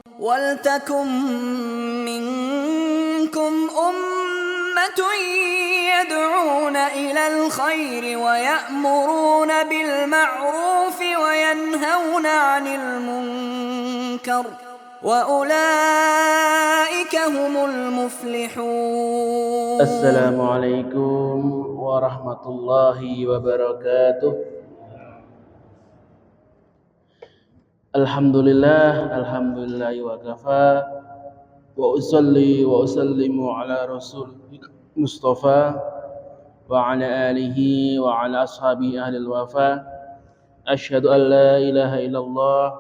وَلْتَكُن مِّنكُمْ أُمَّةٌ يَدْعُونَ إِلَى الْخَيْرِ وَيَأْمُرُونَ بِالْمَعْرُوفِ وَيَنْهَوْنَ عَنِ الْمُنكَرِ وَأُولَٰئِكَ هُمُ الْمُفْلِحُونَ. Assalamualaikum warahmatullahi wabarakatuh. Alhamdulillahi wa kafa wa usalli wa usallimu ala rasulil mustafa wa ala alihi wa ala ashabi ahlil wafa. Asyhadu an la ilaha illallah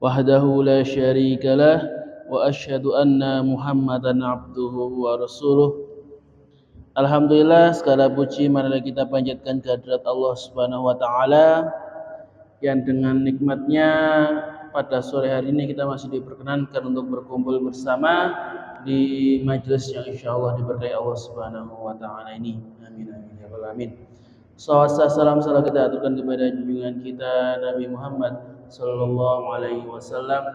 wahdahu la syarika lah wa asyhadu anna muhammadan abduhu wa rasuluh. Alhamdulillah, segala puji marilah kita panjatkan kehadirat Allah Subhanahu wa taala yang dengan nikmatnya pada sore hari ini kita masih diperkenankan untuk berkumpul bersama di majelis yang insyaallah diberkahi Allah Subhanahu wa taala ini. Amin amin ya rabbal alamin. Salawat salam kita aturkan kepada junjungan kita Nabi Muhammad sallallahu alaihi wasallam,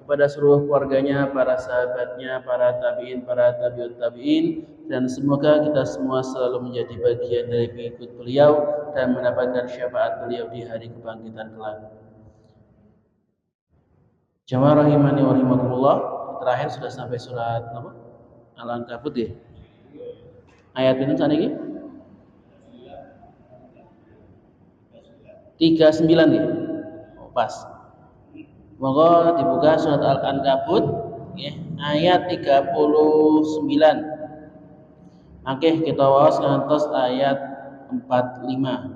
kepada seluruh keluarganya, para sahabatnya, para tabi'in, para tabi'ut tabi'in, dan semoga kita semua selalu menjadi bagian dari pengikut beliau dan mendapatkan syafaat beliau di hari kebangkitan kelak. Jamaah rahimani wa rahimakumullah, terakhir sudah sampai surat apa? Al-Ankabut ya. Ayat ini saniki 39 ya. Oh, pas. Monggo dibuka surat Al-Ankabut ya, ayat 39. Oke, kita waos ngantos ayat 45.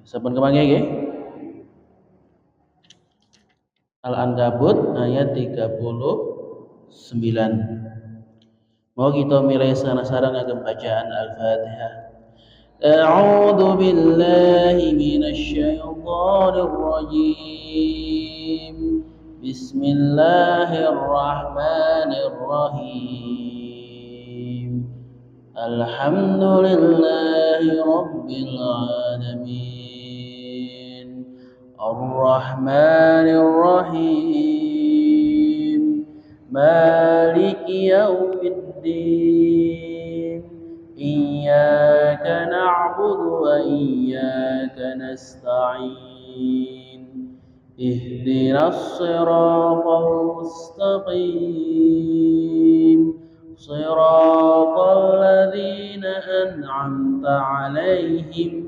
Sampun kemangke nggih. Al-Ankabut ayat 39. Mau kita milih sareng-sareng akan bacaan Al-Fatihah. A'udzu billahi minasy syaithanir rajim. Bismillahirrahmanirrahim. Alhamdulillahi rabbil alamin. Ar-Rahmanir Rahim. Maliki yaumiddin. Iyyaka na'budu wa iyyaka nasta'in. Ihdinas siratal mustaqim. Siratal ladzina an'amta 'alaihim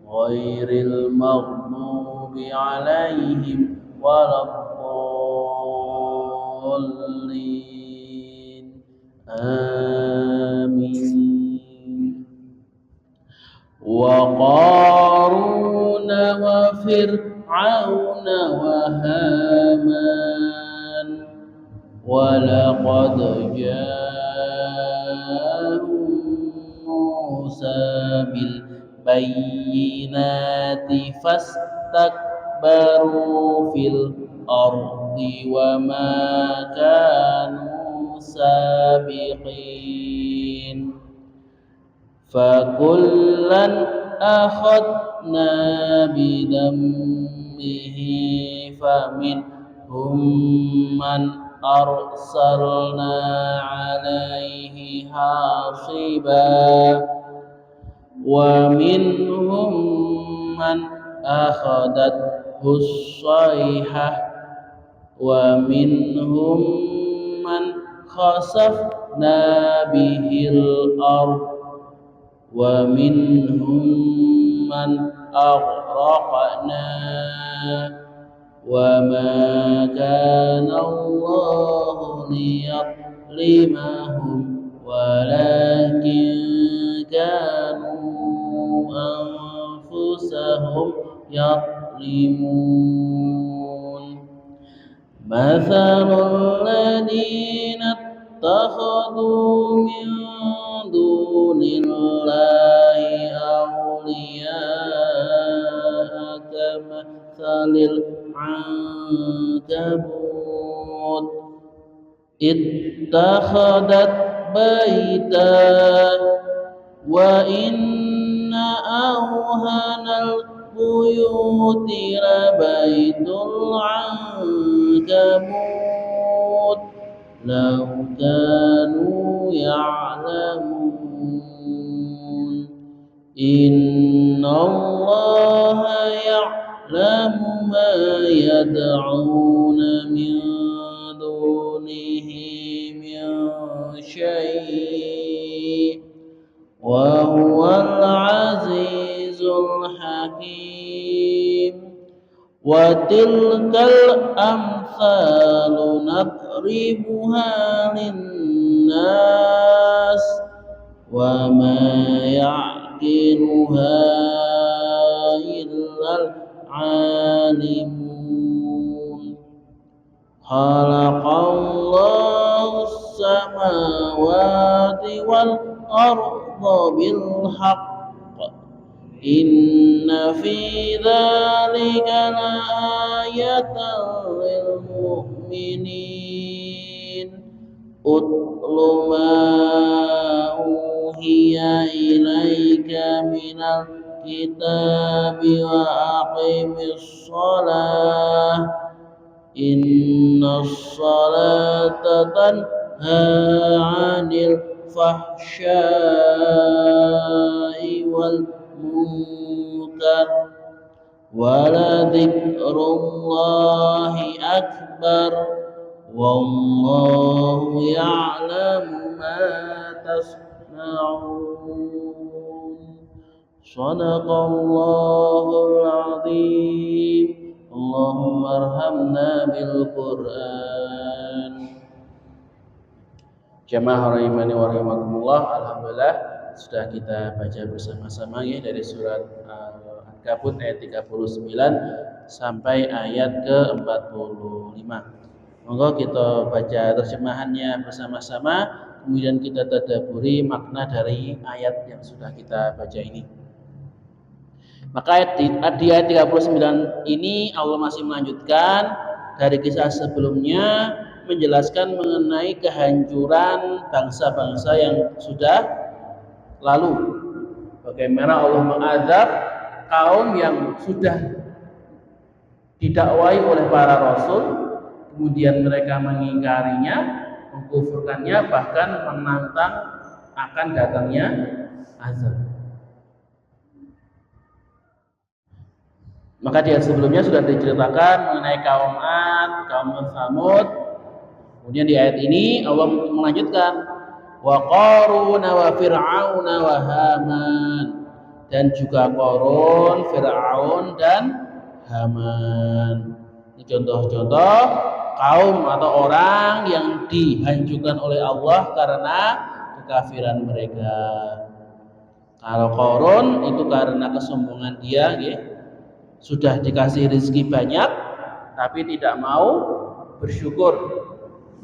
ghairil maghdubi 'alaihim waladdallin. Amin. Wa qaruna wa fir'auna wa haman wa laqad ja'ahum Musa bil bayyinati fastakbaru fil ardi wa ma kanu sabiqin. Fakullan akhadna bidambihi faminhum man arsalna alaihi hasiba wa minhum man akhadathu as-sayhah wa minhum man khasafna bihil ardh wa minhum man aghraqna wa ma kana Allahu liyadhlimahum walakin kanu anfusahum yadhlimun. Mathalul ladina ittakhadhu min dunillahi awliya'a kamathalil ankabut ittakhadat baitan wa inna awhanal buyuti labaitul ankabut law kanu ya'lamun innallaha ya'lamu ma yad'una min dunihi min syai' wa huwal azizul hakim wa tilkal amsalu nadribuha linnas wa ma ya'qiluha illal alimun khalaqallahu samawati wal arda bil haqq inna fi dzalika laayatan lil mu'minin utlu ma uhiya ilaika minal kitabi wa aqimis shalah innas salata tanha 'anil fahsya'i wal munkar wala dzikrullahi akbar wallahu ya'lamu ma tasna'un sadaqallahul azim Allahumma arhamna bil Qur'an. Jamaah rahimani wa rahimakumullah, alhamdulillah sudah kita baca bersama-sama ya dari surat Al-Ankabut ayat 39 sampai ayat ke-45. Monggo kita baca terjemahannya bersama-sama, kemudian kita tadabburi makna dari ayat yang sudah kita baca ini. Maka di ayat 39 ini Allah masih melanjutkan dari kisah sebelumnya, menjelaskan mengenai kehancuran bangsa-bangsa yang sudah lalu. Bagaimana Allah mengazab kaum yang sudah didakwai oleh para rasul, kemudian mereka mengingkarinya, mengkufurkannya, bahkan menantang akan datangnya azab. Maka di ayat sebelumnya sudah diceritakan mengenai kaum Ad, kaum Tsamud. Kemudian di ayat ini Allah melanjutkan wa Qarun wa Fir'aun wa Haman, dan juga Qarun, Fir'aun dan Haman. Ini contoh-contoh kaum atau orang yang dihancurkan oleh Allah karena kekafiran mereka. Kalau Qarun itu karena kesombongan dia, sudah dikasih rezeki banyak tapi tidak mau bersyukur,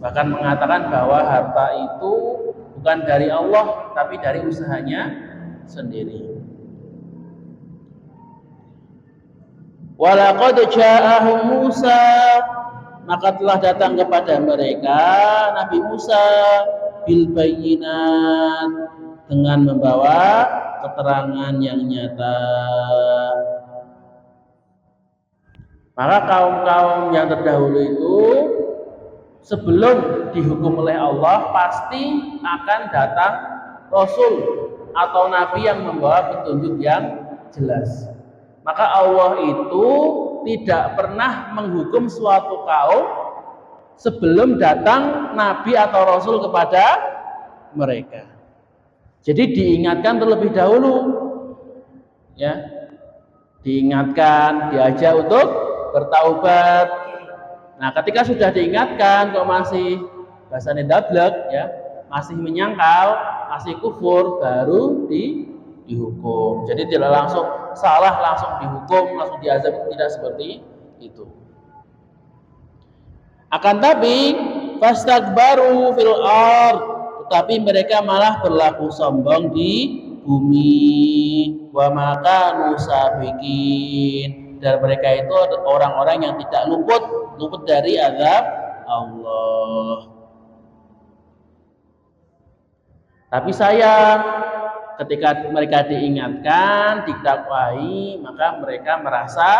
bahkan mengatakan bahwa harta itu bukan dari Allah tapi dari usahanya sendiri. Walaqad ja'ahum Musa, maka telah datang kepada mereka Nabi Musa bil bayyinat, dengan membawa keterangan yang nyata. Maka kaum-kaum yang terdahulu itu sebelum dihukum oleh Allah pasti akan datang Rasul atau Nabi yang membawa petunjuk yang jelas. Maka Allah itu tidak pernah menghukum suatu kaum sebelum datang Nabi atau Rasul kepada mereka. Jadi diingatkan terlebih dahulu, ya, diingatkan, diajak untuk bertaubat. Nah, ketika sudah diingatkan kok masih bahasanya dablek, ya, masih menyangkal, masih kufur, baru dihukum. Jadi tidak langsung salah langsung dihukum, langsung diazab, tidak seperti itu. Akan tapi fastakbaru fil ard, tetapi mereka malah berlaku sombong di bumi. Wa makanu sabiqin, dan mereka itu orang-orang yang tidak luput dari azab Allah. Tapi sayang, ketika mereka diingatkan, ditakwai, maka mereka merasa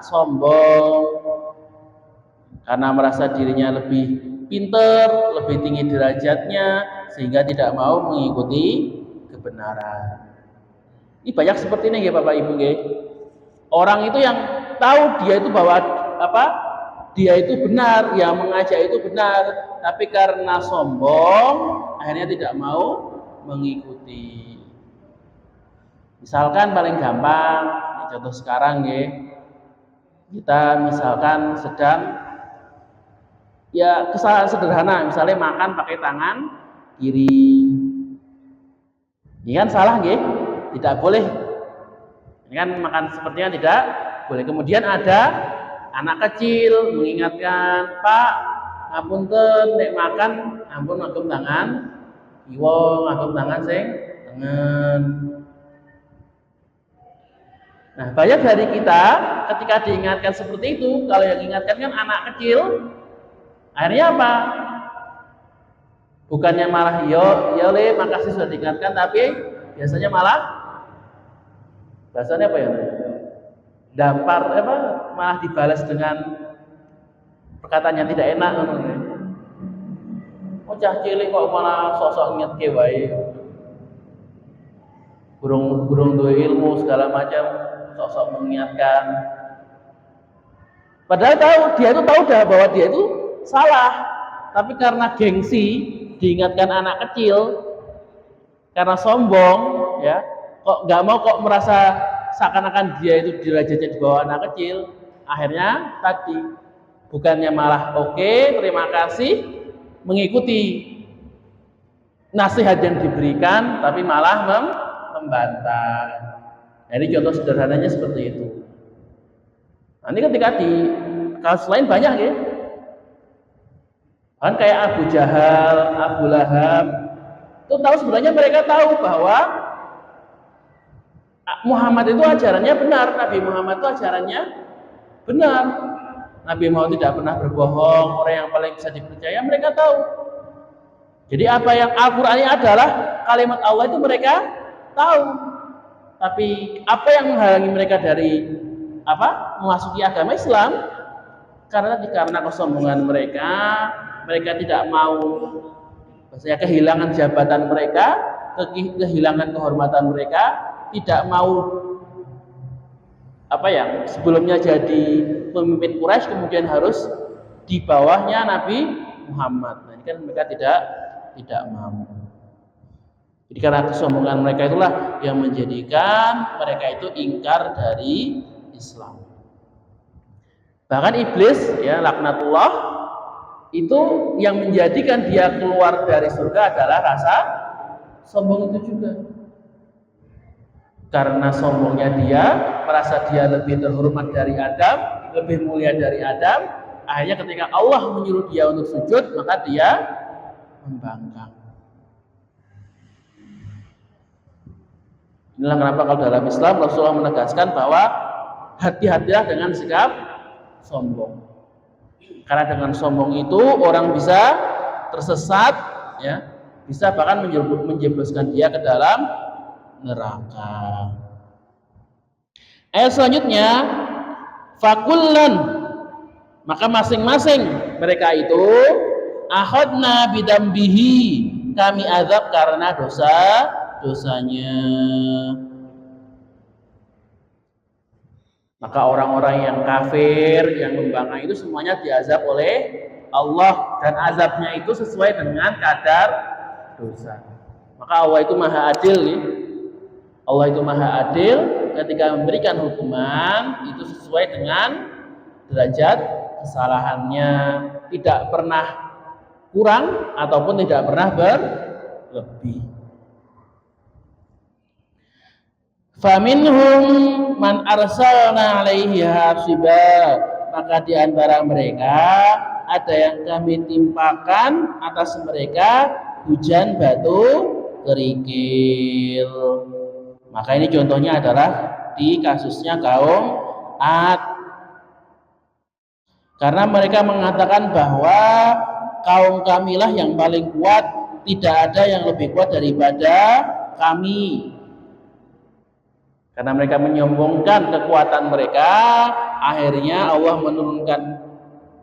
sombong karena merasa dirinya lebih pinter, lebih tinggi derajatnya, sehingga tidak mau mengikuti kebenaran. Ini banyak seperti ini ya Bapak Ibu ya. Orang itu yang tahu dia itu bahwa dia itu benar, yang mengajak itu benar, tapi karena sombong akhirnya tidak mau mengikuti. Misalkan paling gampang, contoh sekarang ya, kita misalkan sedang ya kesalahan sederhana, misalnya makan pakai tangan kiri. Ini kan salah ya, tidak boleh. Ini kan makan sepertinya tidak boleh. Kemudian ada anak kecil mengingatkan, Pak, ngapunten nek makan ampun ngagem tangan kiwa, ngagem tangan sing tengen. Nah, banyak dari kita ketika diingatkan seperti itu, kalau yang ingatkan kan anak kecil, akhirnya apa? Bukannya malah ya le, makasih sudah diingatkan, tapi biasanya malah bahasanya apa ya? Dampar malah dibalas dengan perkataan yang tidak enak. Oh cah cilik kok malah sosok ngetke wae. Burung duwe ilmu segala macam, sok-sok mengingatkan. Padahal dia itu tahu dah bahwa dia itu salah, tapi karena gengsi diingatkan anak kecil, karena sombong, ya, kok nggak mau kok merasa seakan-akan dia itu derajatnya di bawah anak kecil, akhirnya tadi bukannya malah oke, terima kasih, mengikuti nasihat yang diberikan, tapi malah membantah. Nah, ini contoh sederhananya seperti itu. Nanti ketika di kasus lain banyak ya, kan kayak Abu Jahal, Abu Lahab, itu tahu sebenarnya mereka tahu bahwa Muhammad itu ajarannya benar, Nabi Muhammad itu ajarannya benar. Nabi Muhammad tidak pernah berbohong, orang yang paling bisa dipercaya, mereka tahu. Jadi apa yang Al-Qur'an adalah kalimat Allah itu mereka tahu. Tapi apa yang menghalangi mereka dari memasuki agama Islam? Karena kesombongan mereka tidak mau kehilangan jabatan mereka, kehilangan kehormatan mereka, tidak mau sebelumnya jadi pemimpin Quraisy kemudian harus di bawahnya Nabi Muhammad. Nah, ini kan mereka tidak mau. Jadi karena kesombongan mereka itulah yang menjadikan mereka itu ingkar dari Islam. Bahkan iblis, ya laknatullah, itu yang menjadikan dia keluar dari surga adalah rasa sombong itu juga. Karena sombongnya dia, merasa dia lebih terhormat dari Adam, lebih mulia dari Adam, akhirnya ketika Allah menyuruh dia untuk sujud, maka dia membangkang. Inilah kenapa kalau dalam Islam Rasulullah menegaskan bahwa hati-hatilah dengan sikap sombong. Karena dengan sombong itu orang bisa tersesat, ya, bisa bahkan menjebloskan dia ke dalam neraka. Ayat selanjutnya, fakullan, maka masing-masing mereka itu akhadna bidambihi, kami azab karena dosanya. Maka orang-orang yang kafir, yang membangkang itu semuanya diazab oleh Allah, dan azabnya itu sesuai dengan kadar dosa. Maka Allah itu maha adil ya. Allah itu maha adil, ketika memberikan hukuman itu sesuai dengan derajat kesalahannya, tidak pernah kurang ataupun tidak pernah berlebih. Faminhum man arsalna alaihi hasiba, maka di antara mereka ada yang kami timpakan atas mereka hujan batu kerikil. Maka ini contohnya adalah di kasusnya kaum Ad, karena mereka mengatakan bahwa kaum kamilah yang paling kuat, tidak ada yang lebih kuat daripada kami. Karena mereka menyombongkan kekuatan mereka, akhirnya Allah menurunkan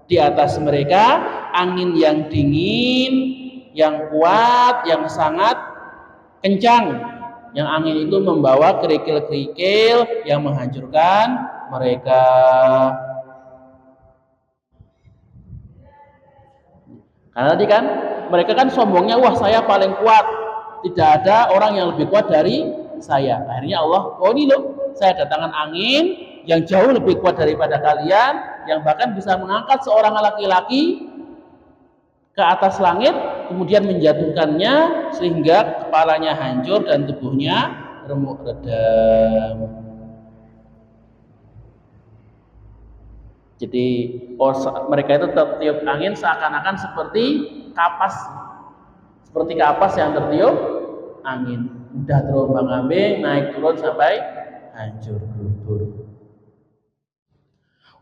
di atas mereka angin yang dingin, yang kuat, yang sangat kencang. Yang angin itu membawa kerikil-kerikil yang menghancurkan mereka. Karena tadi kan mereka kan sombongnya, wah saya paling kuat, tidak ada orang yang lebih kuat dari saya. Akhirnya Allah, oh ini loh, saya datangkan angin yang jauh lebih kuat daripada kalian, yang bahkan bisa mengangkat seorang laki-laki ke atas langit, kemudian menjatuhkannya sehingga kepalanya hancur dan tubuhnya remuk redam. Jadi mereka itu tertiup angin seakan-akan seperti kapas yang tertiup angin, udah terombang-ambing, naik turun sampai hancur lebur.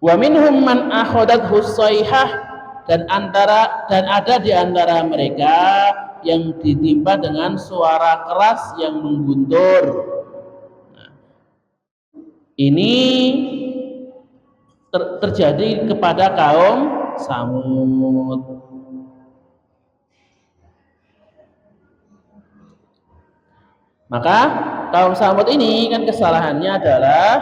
Wa minhum man akhadathu shaihah, dan ada di antara mereka yang ditimpa dengan suara keras yang mengguntur. Nah, ini terjadi kepada kaum Samud. Maka kaum Samud ini kan kesalahannya adalah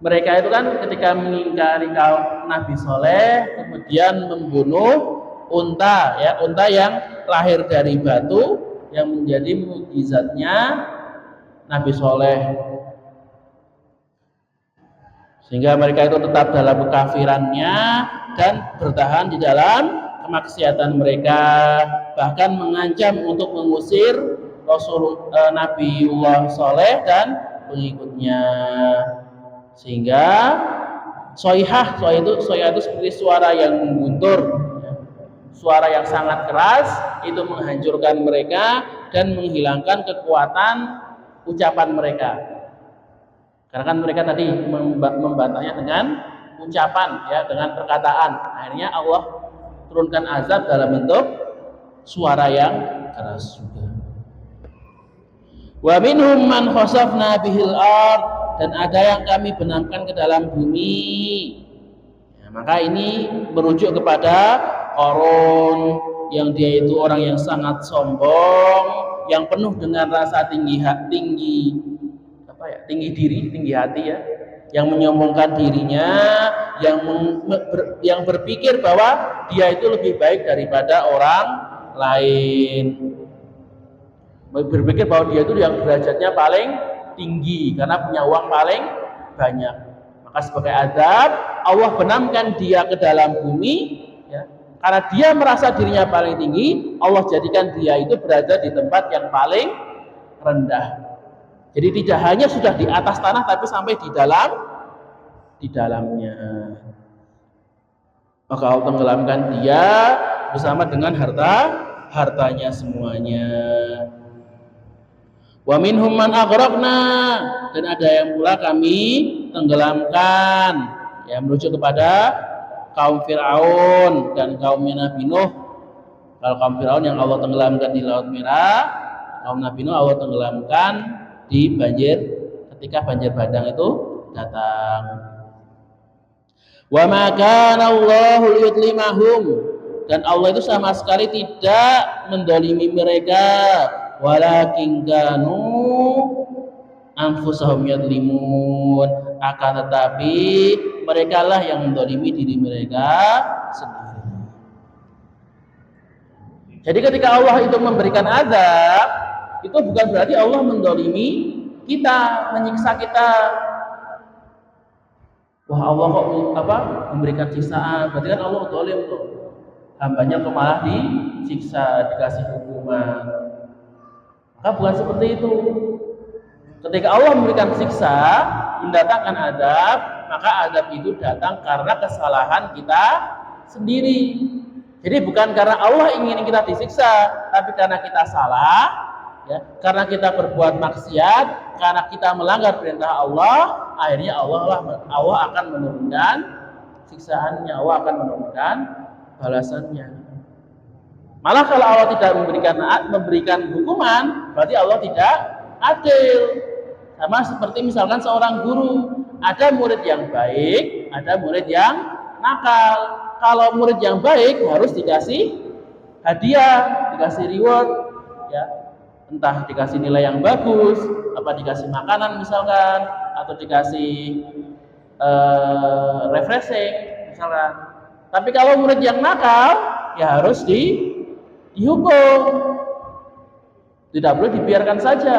mereka itu kan ketika mengingkari kaum Nabi Soleh, kemudian membunuh unta yang lahir dari batu yang menjadi mukjizatnya Nabi Soleh, sehingga mereka itu tetap dalam kekafirannya dan bertahan di dalam kemaksiatan mereka, bahkan mengancam untuk mengusir Nabiullah Soleh dan pengikutnya. Sehingga soihah itu seperti suara yang mengguntur, suara yang sangat keras, itu menghancurkan mereka dan menghilangkan kekuatan ucapan mereka. Karena kan mereka tadi membantahnya dengan ucapan, dengan perkataan. Akhirnya Allah turunkan azab dalam bentuk suara yang keras juga. Wa minhum man khasafna bihil ard, dan ada yang kami benamkan ke dalam bumi. Maka ini merujuk kepada Qarun, yang dia itu orang yang sangat sombong, yang penuh dengan rasa tinggi diri, tinggi hati, yang menyombongkan dirinya, yang berpikir bahwa dia itu lebih baik daripada orang lain, berpikir bahwa dia itu yang derajatnya paling tinggi karena punya uang paling banyak. Maka sebagai azab Allah benamkan dia ke dalam bumi, karena dia merasa dirinya paling tinggi, Allah jadikan dia itu berada di tempat yang paling rendah. Jadi tidak hanya sudah di atas tanah, tapi sampai di dalamnya. Maka Allah tenggelamkan dia bersama dengan hartanya semuanya. Wa minhum man aghraqna, dan ada yang pula kami tenggelamkan, merujuk kepada kaum Fir'aun dan kaum Nabi Nuh. Kalau kaum Fir'aun yang Allah tenggelamkan di Laut Merah, kaum Nabi Nuh Allah tenggelamkan di banjir ketika banjir bandang itu datang. Wa ma kana Allahu liyudlimahum, dan Allah itu sama sekali tidak mendolimi mereka, walakin kanu anfusahum yadlimun, akan tetapi mereka lah yang mendolimi diri mereka sendiri. Jadi ketika Allah itu memberikan azab, itu bukan berarti Allah mendolimi kita, menyiksa kita. Wah, Allah kok memberikan siksaan, berarti kan Allah zalim tuh, hambanya kok malah disiksa, dikasih hukuman. Maka bukan seperti itu. Ketika Allah memberikan siksa, mendatangkan azab, maka azab itu datang karena kesalahan kita sendiri. Jadi bukan karena Allah ingin kita disiksa, tapi karena kita salah, karena kita berbuat maksiat, karena kita melanggar perintah Allah, akhirnya Allah akan menurunkan siksaannya, Allah akan menurunkan balasannya. Malah kalau Allah tidak memberikan hukuman, berarti Allah tidak adil. Sama seperti misalkan seorang guru, ada murid yang baik, ada murid yang nakal. Kalau murid yang baik harus dikasih hadiah, dikasih reward, ya, entah dikasih nilai yang bagus, apa dikasih makanan misalkan, atau dikasih refreshing misalkan. Tapi kalau murid yang nakal, ya harus dihukum, tidak boleh dibiarkan saja.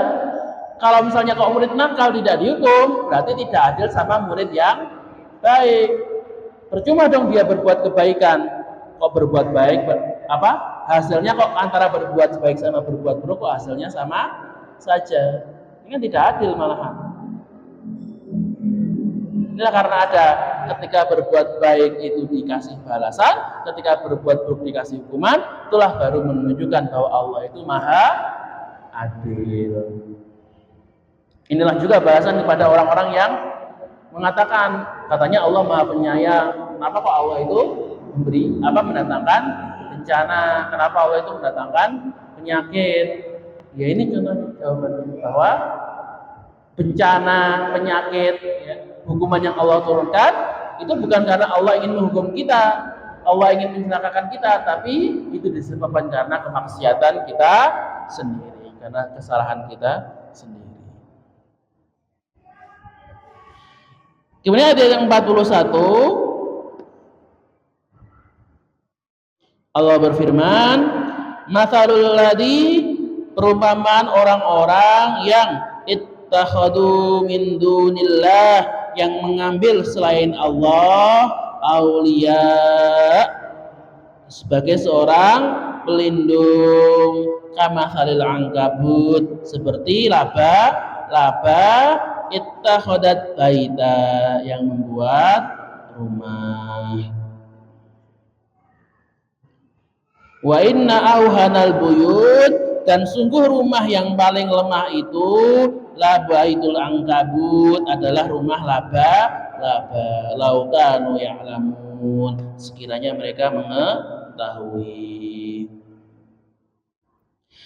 Kalau misalnya kalau murid nakal tidak dihukum, berarti tidak adil sama murid yang baik. Percuma dong dia berbuat kebaikan, kok berbuat baik, hasilnya kok antara berbuat baik sama berbuat buruk kok hasilnya sama saja. Ini kan tidak adil malahan. Inilah karena ada ketika berbuat baik itu dikasih balasan, ketika berbuat buruk dikasih hukuman, itulah baru menunjukkan bahwa Allah itu maha adil. Inilah juga balasan kepada orang-orang yang mengatakan katanya Allah maha penyayang. Kenapa kok Allah itu mendatangkan bencana? Kenapa Allah itu mendatangkan penyakit? Ya ini contohnya jawaban bahwa bencana, penyakit, ya, hukuman yang Allah turunkan itu bukan karena Allah ingin menghukum kita, Allah ingin mencelakakan kita, tapi itu disebabkan karena kemaksiatan kita sendiri, karena kesalahan kita sendiri. Kemudian ada yang 41, Allah berfirman, "Matsalul ladzi", perumpamaan orang-orang yang ittakhadu min dunillah, yang mengambil selain Allah auliya sebagai seorang pelindung, kamatsalil ankabut, seperti laba ittakhadat baita, yang membuat rumah. Wa inna auhanal buyut, dan sungguh rumah yang paling lemah itu labaitul ankabut, adalah rumah laba. Lau kanu ya'lamun, sekiranya mereka mengetahui.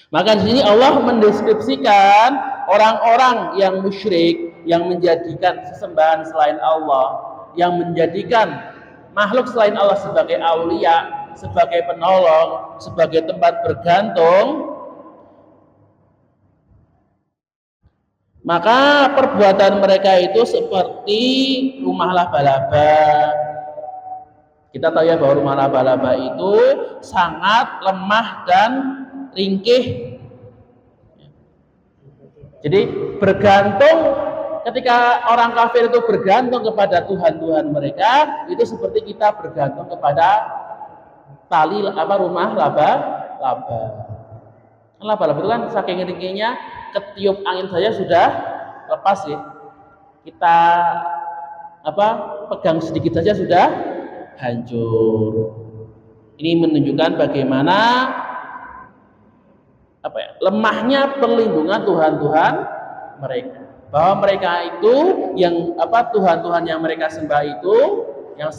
Maka di sini Allah mendeskripsikan orang-orang yang musyrik, yang menjadikan sesembahan selain Allah, yang menjadikan makhluk selain Allah sebagai aulia, sebagai penolong, sebagai tempat bergantung. Maka perbuatan mereka itu seperti rumah laba-laba. Kita tahu ya bahwa rumah laba-laba itu sangat lemah dan ringkih. Jadi bergantung, ketika orang kafir itu bergantung kepada Tuhan mereka, itu seperti kita bergantung kepada tali rumah laba-laba. Laba-laba itu kan saking ringkihnya, ketiup angin saja sudah lepas ya. Kita pegang sedikit saja sudah hancur. Ini menunjukkan bagaimana lemahnya perlindungan Tuhan mereka. Bahwa mereka itu yang Tuhan yang mereka sembah itu, yang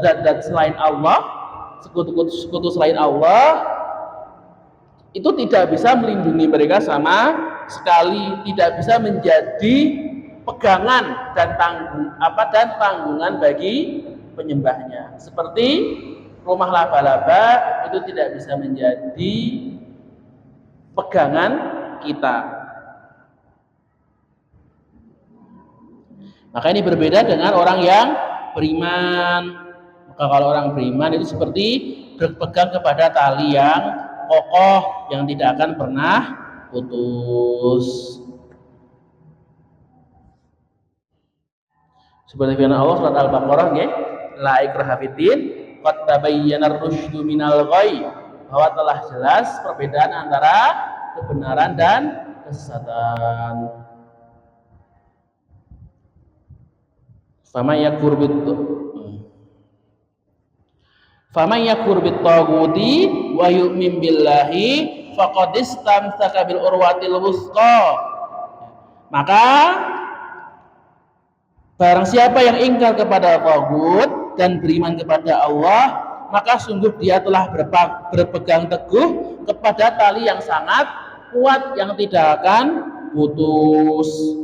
zat-zat selain Allah, sekutu selain Allah, itu tidak bisa melindungi mereka sama sekali, tidak bisa menjadi pegangan dan tanggungan bagi penyembahnya. Seperti rumah laba-laba itu tidak bisa menjadi pegangan kita. Maka ini berbeda dengan orang yang beriman. Maka kalau orang beriman itu seperti berpegang kepada tali yang kokoh, yang tidak akan pernah putus. Seperti firman Allah surat Al-Baqarah, nggih, la ikraha fiddin, qad tabayyana ar-rusydu minal ghayy, bahwa telah jelas perbedaan antara kebenaran dan kesesatan. Faman yakfur bit-taghuti wa yu'min billahi faqad istamsaka bil urwatil wuthqa. Maka barang siapa yang ingkar kepada taghut dan beriman kepada Allah, maka sungguh dia telah berpegang teguh kepada tali yang sangat kuat, yang tidak akan putus.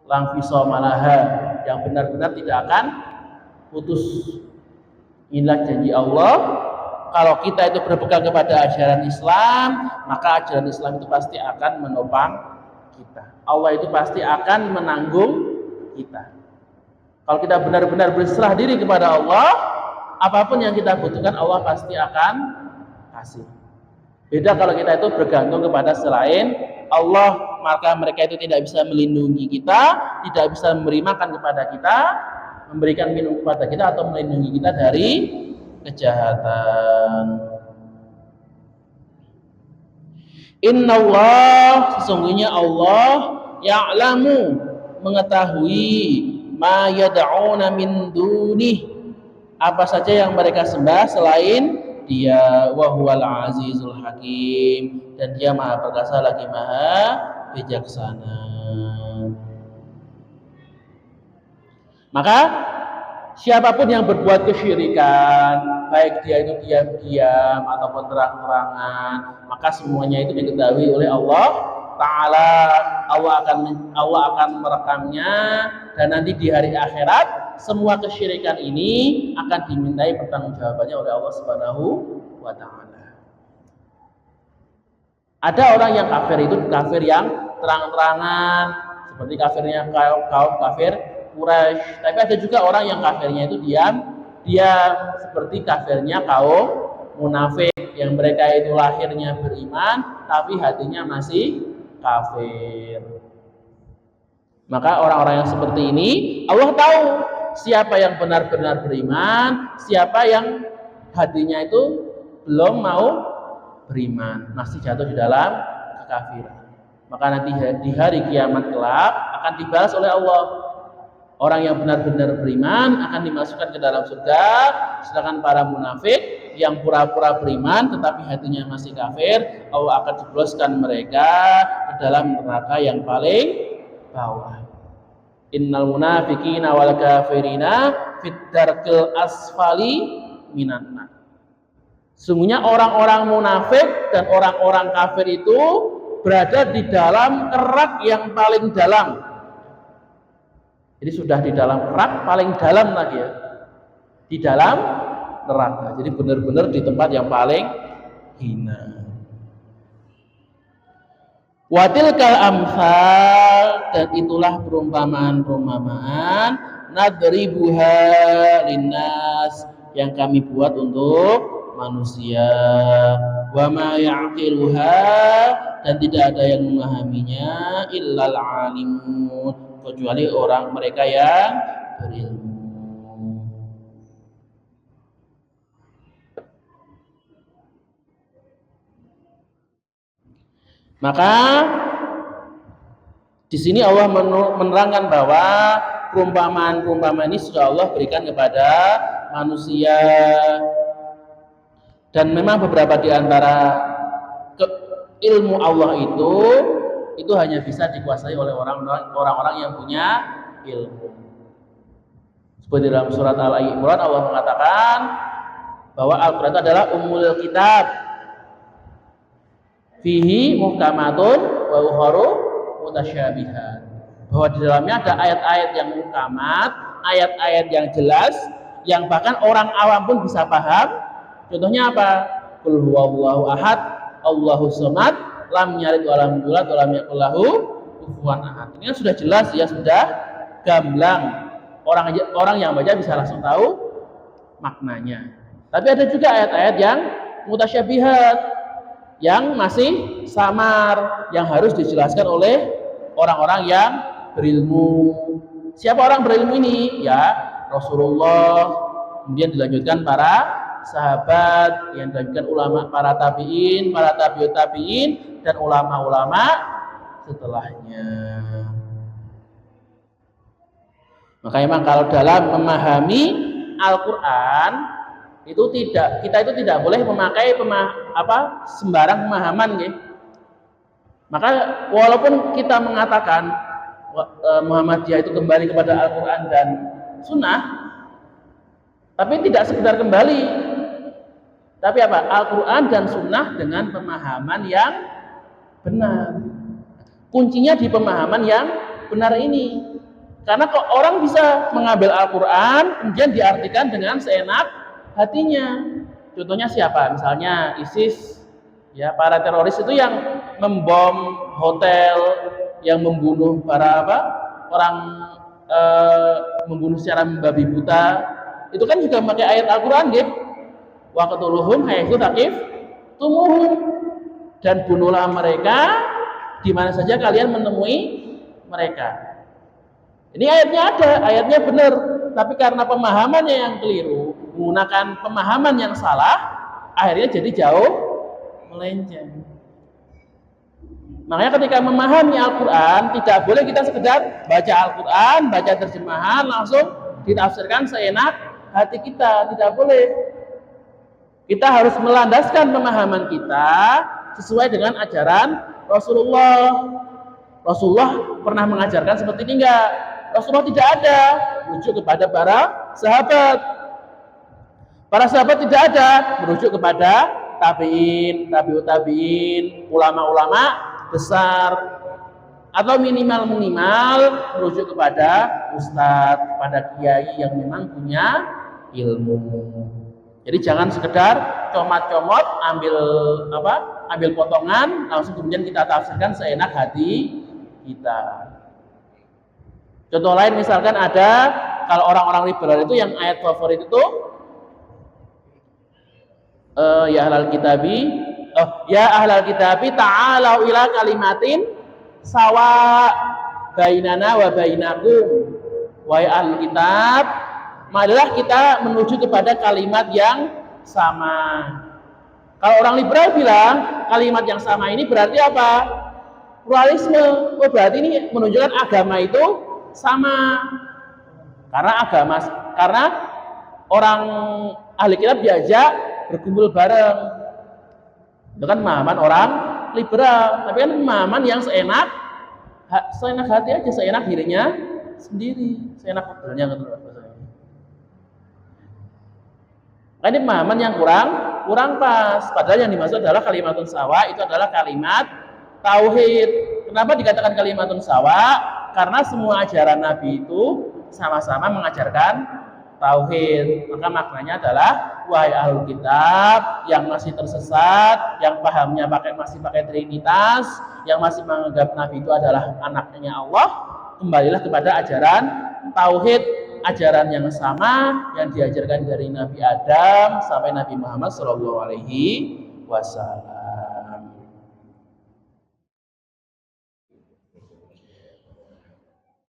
lang fisomalaha, yang benar-benar tidak akan putus. Inilah janji Allah, kalau kita itu berpegang kepada ajaran Islam, maka ajaran Islam itu pasti akan menopang kita. Allah itu pasti akan menanggung kita. Kalau kita benar-benar berserah diri kepada Allah, apapun yang kita butuhkan Allah pasti akan kasih. Beda kalau kita itu bergantung kepada selain Allah, maka mereka itu tidak bisa melindungi kita, tidak bisa memberi makan kepada kita, memberikan minum kepada kita, atau melindungi kita dari kejahatan. Innallah, sesungguhnya Allah ya'lamu, mengetahui, ma yad'una min dunih, apa saja yang mereka sembah selain Dia, wa huwal azizul hakim, dan Dia maha perkasa lagi maha bijaksana. Maka siapapun yang berbuat kesyirikan, baik dia itu diam-diam ataupun terang-terangan, maka semuanya itu diketahui oleh Allah Ta'ala. Allah akan merekamnya, dan nanti di hari akhirat semua kesyirikan ini akan dimintai pertanggungjawabannya oleh Allah Subhanahu wa Ta'ala. Ada orang yang kafir itu kafir yang terang-terangan, seperti kafirnya kaum kafir Quraisy. Tapi ada juga orang yang kafirnya itu diam, seperti kafirnya kaum munafik, yang mereka itu lahirnya beriman tapi hatinya masih kafir. Maka orang-orang yang seperti ini Allah tahu siapa yang benar-benar beriman, siapa yang hatinya itu belum mau beriman, masih jatuh di dalam kekafiran. Maka nanti di hari kiamat kelak akan dibalas oleh Allah. Orang yang benar-benar beriman akan dimasukkan ke dalam surga, sedangkan para munafik yang pura-pura beriman tetapi hatinya masih kafir, Allah akan jebloskan mereka ke dalam neraka yang paling bawah. Innal munafiqina wal kafirina fit darkil asfali minan nar. Sungguhnya orang-orang munafik dan orang-orang kafir itu berada di dalam kerak yang paling dalam. Jadi sudah di dalam kerak paling dalam lagi ya, di dalam neraka. Jadi benar-benar di tempat yang paling hina. Watilkal amsal, dan itulah perumpamaan-perumpamaan, nadribuha linnas, yang kami buat untuk manusia. Wa ma ya'qiluha, dan tidak ada yang memahaminya illal alimun, kecuali orang mereka yang berilmu. Maka di sini Allah menerangkan bahwa perumpamaan-perumpamaan ini sudah Allah berikan kepada manusia, dan memang beberapa di antara ilmu Allah itu hanya bisa dikuasai oleh orang-orang yang punya ilmu. Seperti dalam surat Al-Imran Allah mengatakan bahwa Al-Quran itu adalah ummul kitab, fihi muhkamatun wa ukharu mutasyabihat, bahwa di dalamnya ada ayat-ayat yang muhkamat, ayat-ayat yang jelas, yang bahkan orang awam pun bisa paham. Contohnya apa? Qul huwallahu ahad, Allahus samad, lam yalid wa lam yulad wa lam yakul lahu kufuwan ahad. Ini kan sudah jelas ya, sudah gamblang. Orang yang baca bisa langsung tahu maknanya. Tapi ada juga ayat-ayat yang mutasyabihat, yang masih samar, yang harus dijelaskan oleh orang-orang yang berilmu. Siapa orang berilmu ini? Ya Rasulullah, kemudian dilanjutkan para sahabat, yang dilanjutkan ulama, para tabi'in, para tabi'ut tabi'in, dan ulama-ulama setelahnya. Maka memang kalau dalam memahami Al-Quran kita itu tidak boleh memakai sembarang pemahaman ya. Maka walaupun kita mengatakan Muhammadiyah itu kembali kepada Al-Quran dan Sunnah, tapi tidak sekedar kembali, tapi apa? Al-Quran dan Sunnah dengan pemahaman yang benar. Kuncinya di pemahaman yang benar ini. Karena kok orang bisa mengambil Al-Quran kemudian diartikan dengan seenak hatinya. Contohnya siapa? Misalnya ISIS, ya, para teroris itu yang membom hotel, yang membunuh para orang, membunuh secara membabi buta. Itu kan juga memakai ayat Al-Quran, gitu. Wa qatuluhum haitsu taqaftumuhum, dan bunuhlah mereka di mana saja kalian menemui mereka. Ini ayatnya ada, ayatnya benar, tapi karena pemahamannya yang keliru, menggunakan pemahaman yang salah, akhirnya jadi jauh melenceng. Makanya ketika memahami Al-Quran, tidak boleh kita sekedar baca Al-Quran, baca terjemahan, langsung ditafsirkan seenak hati kita, tidak boleh. Kita harus melandaskan pemahaman kita sesuai dengan ajaran Rasulullah. Rasulullah pernah mengajarkan seperti ini enggak? Rasulullah tidak ada, merujuk kepada para sahabat. Para sahabat tidak ada, merujuk kepada tabi'in, tabi'ut tabi'in, ulama-ulama besar, atau minimal merujuk kepada ustadz, kepada kiai yang memang punya ilmu. Jadi jangan sekedar comot-comot, ambil potongan, langsung kemudian kita tafsirkan seenak hati kita. Contoh lain misalkan ada, kalau orang-orang liberal itu yang ayat favorit itu ya ahlal kitabi ta'alau ila kalimatin sawa bainana wa bainakum. Wahai ahlul kitab, marilah kita menuju kepada kalimat yang sama. Kalau orang liberal bilang kalimat yang sama ini berarti apa? Pluralisme. Oh, berarti ini menunjukkan agama itu sama. Karena orang ahli kitab diajak berkumpul bareng. Itu kan pemahaman orang liberal, tapi kan pemahaman yang seenak hati aja, seenak dirinya sendiri, seenak modelnya gitu. Ini pemahaman yang kurang pas. Padahal yang dimaksud adalah kalimatun sawa, itu adalah kalimat tauhid. Kenapa dikatakan kalimatun sawa? Karena semua ajaran Nabi itu sama-sama mengajarkan tauhid. Maka maknanya adalah wahai ahlul kitab yang masih tersesat, yang pahamnya masih pakai trinitas, yang masih menganggap Nabi itu adalah anaknya Allah, kembalilah kepada ajaran tauhid. Ajaran yang sama yang diajarkan dari Nabi Adam sampai Nabi Muhammad Shallallahu Alaihi Wasallam.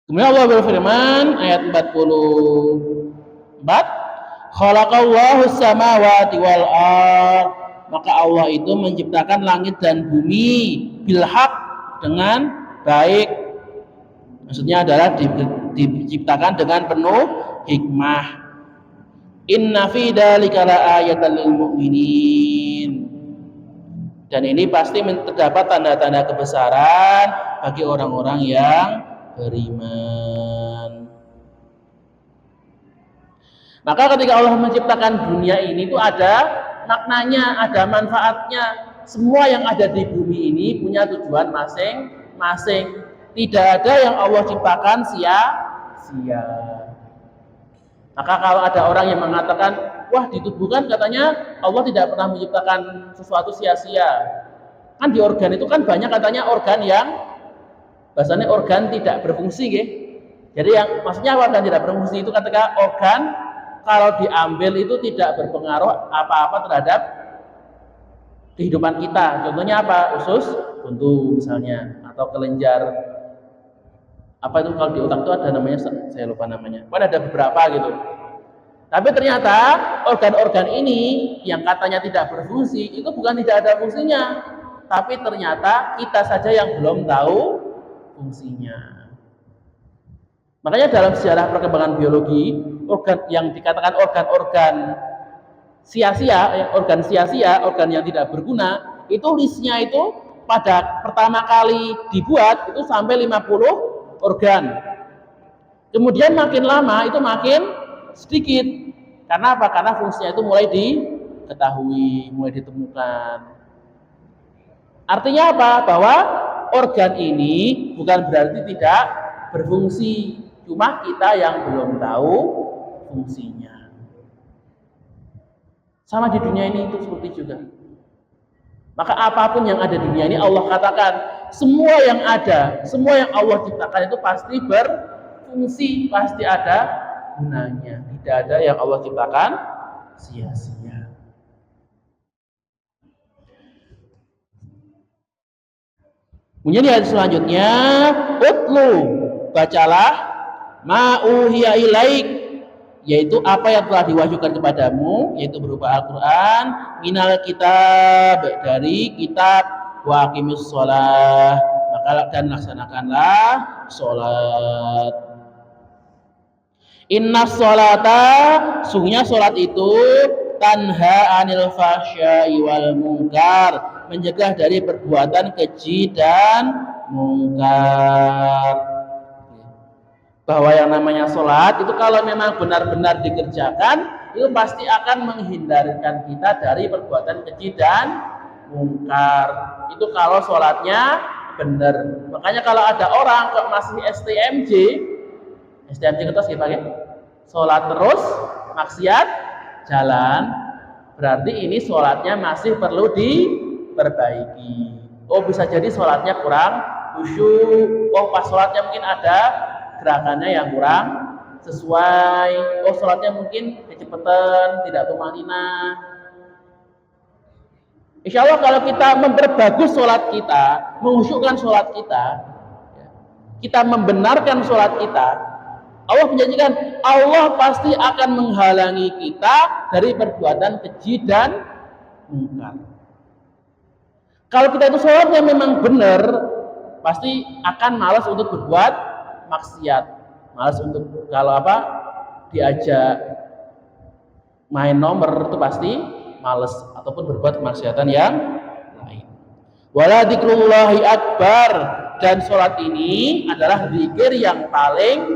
Kemudian Allah berfirman ayat 44, khalaqallahu samawati wal ard, maka Allah itu menciptakan langit dan bumi bil haq, dengan baik. Maksudnya adalah diciptakan dengan penuh hikmah. Inna fi dzalika laayatan lil mu'minin. Dan ini pasti terdapat tanda-tanda kebesaran bagi orang-orang yang beriman. Maka ketika Allah menciptakan dunia ini itu ada maknanya, ada manfaatnya. Semua yang ada di bumi ini punya tujuan masing-masing. Tidak ada yang Allah ciptakan sia-sia. Maka kalau ada orang yang mengatakan, wah ditubuhkan katanya Allah tidak pernah menciptakan sesuatu sia-sia. Kan di organ itu kan banyak katanya organ yang bahasanya organ tidak berfungsi, gitu. Jadi yang maksudnya organ tidak berfungsi itu ketika organ kalau diambil itu tidak berpengaruh apa-apa terhadap kehidupan kita. Contohnya apa? Usus buntu misalnya, atau kelenjar. Apa itu kalau di otak itu ada namanya, saya lupa namanya. Ada beberapa gitu. Tapi ternyata organ-organ ini yang katanya tidak berfungsi itu bukan tidak ada fungsinya, tapi ternyata kita saja yang belum tahu fungsinya. Makanya dalam sejarah perkembangan biologi, organ yang dikatakan organ sia-sia, organ yang tidak berguna, itu listnya itu pada pertama kali dibuat itu sampai 50 organ. Kemudian makin lama itu makin sedikit. Karena apa? Karena fungsinya itu mulai diketahui, mulai ditemukan. Artinya apa? Bahwa organ ini bukan berarti tidak berfungsi. Cuma kita yang belum tahu fungsinya. Sama di dunia ini itu seperti juga. Maka apapun yang ada di dunia ini Allah katakan semua yang ada, semua yang Allah ciptakan itu pasti berfungsi, pasti ada gunanya. Tidak ada yang Allah ciptakan sia-sia. Kemudian di ayat selanjutnya, utlu, bacalah ma'uhiya ilaik, yaitu apa yang telah diwahyukan kepadamu, yaitu berupa Al-Quran, minal kitab, dari kitab, wa aqimus sholah, maka dan laksanakanlah sholat. Inna sholata, sungguhnya sholat itu tanha anil fahsya'i wal munkar, mencegah dari perbuatan keji dan mungkar. Bahwa yang namanya sholat itu kalau memang benar-benar dikerjakan itu pasti akan menghindarkan kita dari perbuatan keji dan mungkar. Itu kalau sholatnya benar. Makanya kalau ada orang kok masih STMJ itu terus dipakai sholat terus maksiat jalan, berarti ini sholatnya masih perlu diperbaiki. Oh, bisa jadi sholatnya kurang khusyuk. Oh, pas sholatnya mungkin ada gerakannya yang kurang sesuai. Oh, sholatnya mungkin kecepatan, tidak tumanina. Insya Allah kalau kita memperbagus sholat kita, menghusyukkan sholat kita membenarkan sholat kita, Allah menjanjikan Allah pasti akan menghalangi kita dari perbuatan keji dan mungkar. Kalau kita itu sholatnya memang benar, pasti akan malas untuk berbuat maksiat, malas untuk kalau diajak main nomor itu pasti malas ataupun berbuat kemaksiatan yang lain. Wala dzikrullahi akbar, dan sholat ini adalah zikir yang paling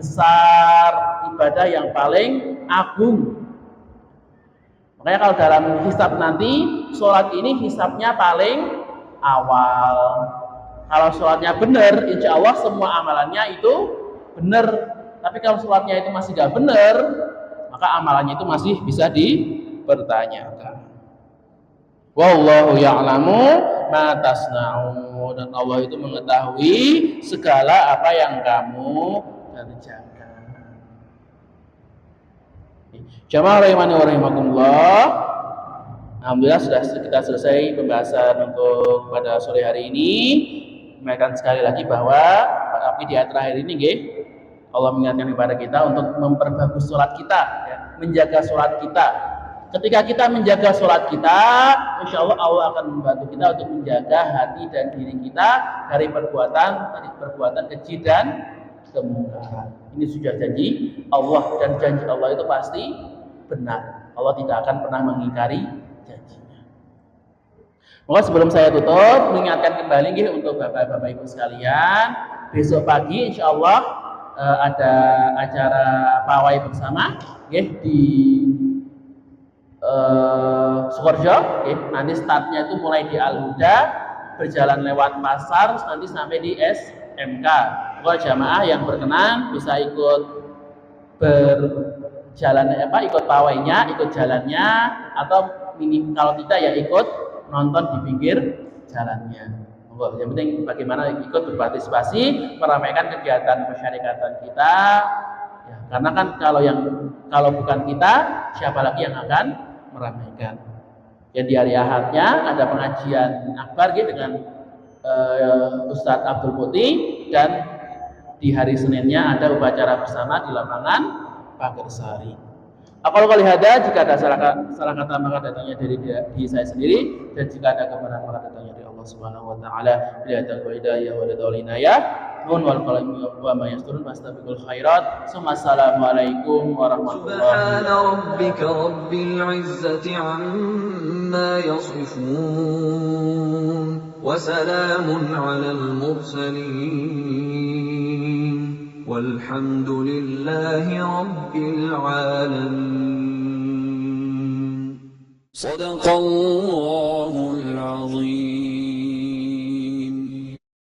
besar, ibadah yang paling agung. Makanya kalau dalam hisab nanti sholat ini hisabnya paling awal. Kalau sholatnya benar, insya Allah semua amalannya itu benar. Tapi kalau sholatnya itu masih gak benar, maka amalannya itu masih bisa dipertanyakan. Wallahu ya'lamu ma tasna'un, dan Allah itu mengetahui segala apa yang kamu kerjakan. Jamaah rahimani wa rahimakumullah. Alhamdulillah sudah kita selesai pembahasan untuk pada sore hari ini. Mengingatkan sekali lagi bahwa tapi di ayat terakhir ini Allah mengingatkan kepada kita untuk memperbagus sholat kita, menjaga sholat kita. Ketika kita menjaga sholat kita, insya Allah Allah akan membantu kita untuk menjaga hati dan diri kita dari perbuatan keji dan kemungkaran. Ini sudah janji Allah, dan janji Allah itu pasti benar. Allah tidak akan pernah mengingkari janjinya. Maka sebelum saya tutup, mengingatkan kembali untuk bapak-bapak ibu sekalian, besok pagi insya Allah ada acara pawai bersama di Sukoharjo. Nanti startnya itu mulai di Al-Huda, berjalan lewat pasar, nanti sampai di SMK. Kalau jamaah yang berkenan bisa ikut ikut pawainya, ikut jalannya, atau kalau tidak ya ikut nonton di pinggir jalannya. Yang penting bagaimana ikut berpartisipasi meramaikan kegiatan masyarakatan kita. Ya, karena kan kalau bukan kita, siapa lagi yang akan meramaikan? Yang di hari Ahadnya ada pengajian akbar dengan Ustadz Abdul Putih, dan di hari Seninnya ada upacara bersama di lapangan Pagersari. Aku kali hada, jika ada salah kata maka datangnya dari saya sendiri, dan jika ada kebenaran maka datangnya dari Allah Subhanahu wa taala. Billahi hidayah wa ridha wal inayah. Nun wal qalam wa ma yasturun fastabiqul khairat. Assalamualaikum warahmatullahi wabarakatuh. Subhana rabbika rabbil izzati amma yasifun wa salamun 'alal mursalin. والحمد لله رب العالمين. صدق الله العظيم.